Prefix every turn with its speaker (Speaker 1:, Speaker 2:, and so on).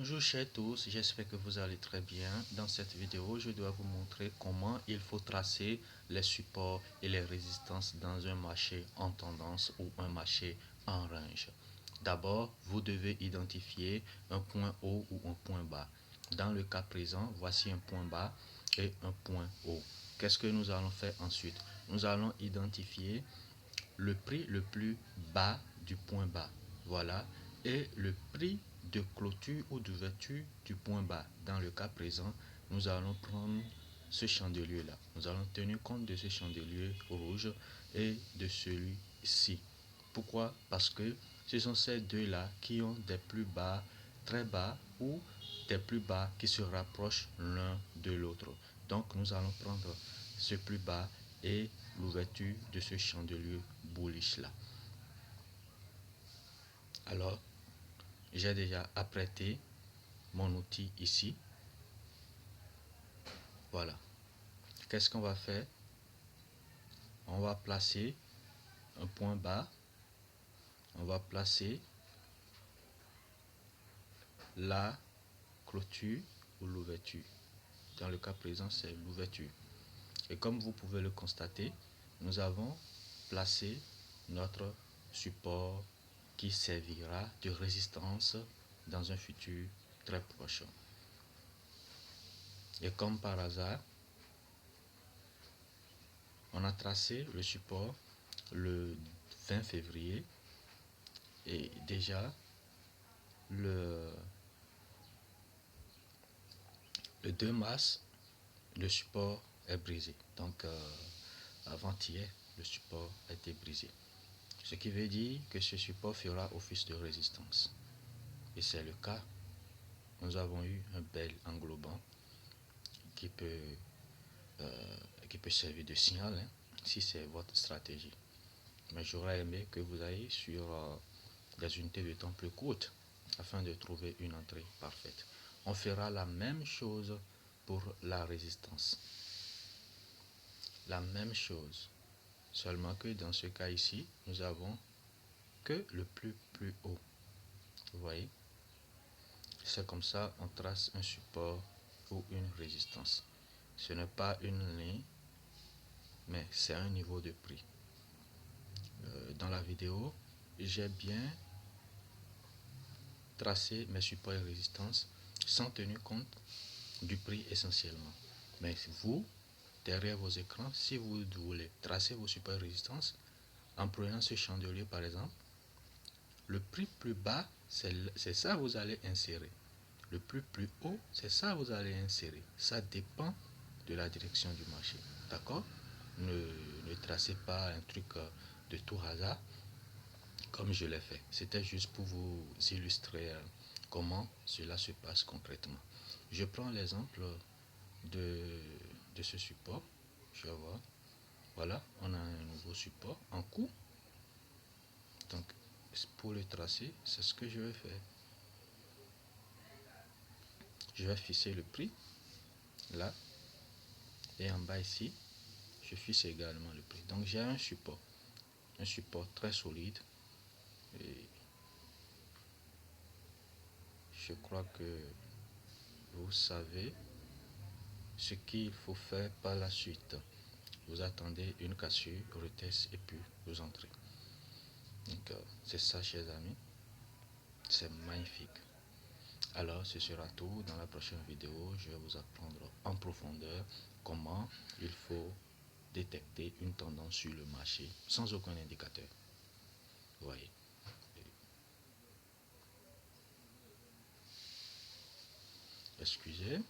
Speaker 1: Bonjour chers tous, j'espère que vous allez très bien. Dans cette vidéo, je dois vous montrer comment il faut tracer les supports et les résistances dans un marché en tendance ou un marché en range. D'abord, vous devez identifier un point haut ou un point bas. Dans le cas présent, voici un point bas et un point haut. Qu'est-ce que nous allons faire ensuite? Nous allons identifier le prix le plus bas du point bas. Voilà. Et le prix de clôture ou d'ouverture du point bas. Dans le cas présent, nous allons prendre ce chandelier-là. Nous allons tenir compte de ce chandelier rouge et de celui-ci. Pourquoi? Parce que ce sont ces deux-là qui ont des plus bas, très bas ou des plus bas qui se rapprochent l'un de l'autre. Donc, nous allons prendre ce plus bas et l'ouverture de ce chandelier bullish là. Alors, j'ai déjà apprêté mon outil ici. Voilà. Qu'est-ce qu'on va faire? On va placer un point bas. On va placer la clôture ou l'ouverture. Dans le cas présent, c'est l'ouverture. Et comme vous pouvez le constater, nous avons placé notre support qui servira de résistance dans un futur très proche. Et comme par hasard, on a tracé le support le 20 février et déjà le 2 mars, le support est brisé. Donc avant-hier, le support a été brisé. Ce qui veut dire que ce support fera office de résistance. Et c'est le cas. Nous avons eu un bel englobant qui peut servir de signal si c'est votre stratégie. Mais j'aurais aimé que vous ayez sur des unités de temps plus courtes afin de trouver une entrée parfaite. On fera la même chose pour la résistance. La même chose. Seulement que dans ce cas ici, nous avons que le plus haut. Vous voyez? C'est comme ça on trace un support ou une résistance. Ce n'est pas une ligne, mais c'est un niveau de prix. Dans la vidéo, j'ai bien tracé mes supports et résistances sans tenir compte du prix essentiellement. Mais vous, derrière vos écrans, si vous voulez tracer vos supports et résistances, en prenant ce chandelier par exemple, le prix plus bas, c'est ça que vous allez insérer. Le plus haut, c'est ça que vous allez insérer. Ça dépend de la direction du marché. D'accord? Ne tracez pas un truc de tout hasard comme je l'ai fait. C'était juste pour vous illustrer comment cela se passe concrètement. Je prends l'exemple de ce support. Je vais voir. Voilà, on a un nouveau support en cours. Donc, pour le tracer, c'est ce que je vais faire. Je vais fixer le prix là et en bas ici je fixe également le prix. Donc j'ai un support très solide et je crois que vous savez ce qu'il faut faire par la suite. Vous attendez une cassure, retest et puis vous entrez. Donc c'est ça chers amis, c'est magnifique. Alors ce sera tout. Dans la prochaine vidéo, je vais vous apprendre en profondeur comment il faut détecter une tendance sur le marché sans aucun indicateur. Vous voyez. Excusez.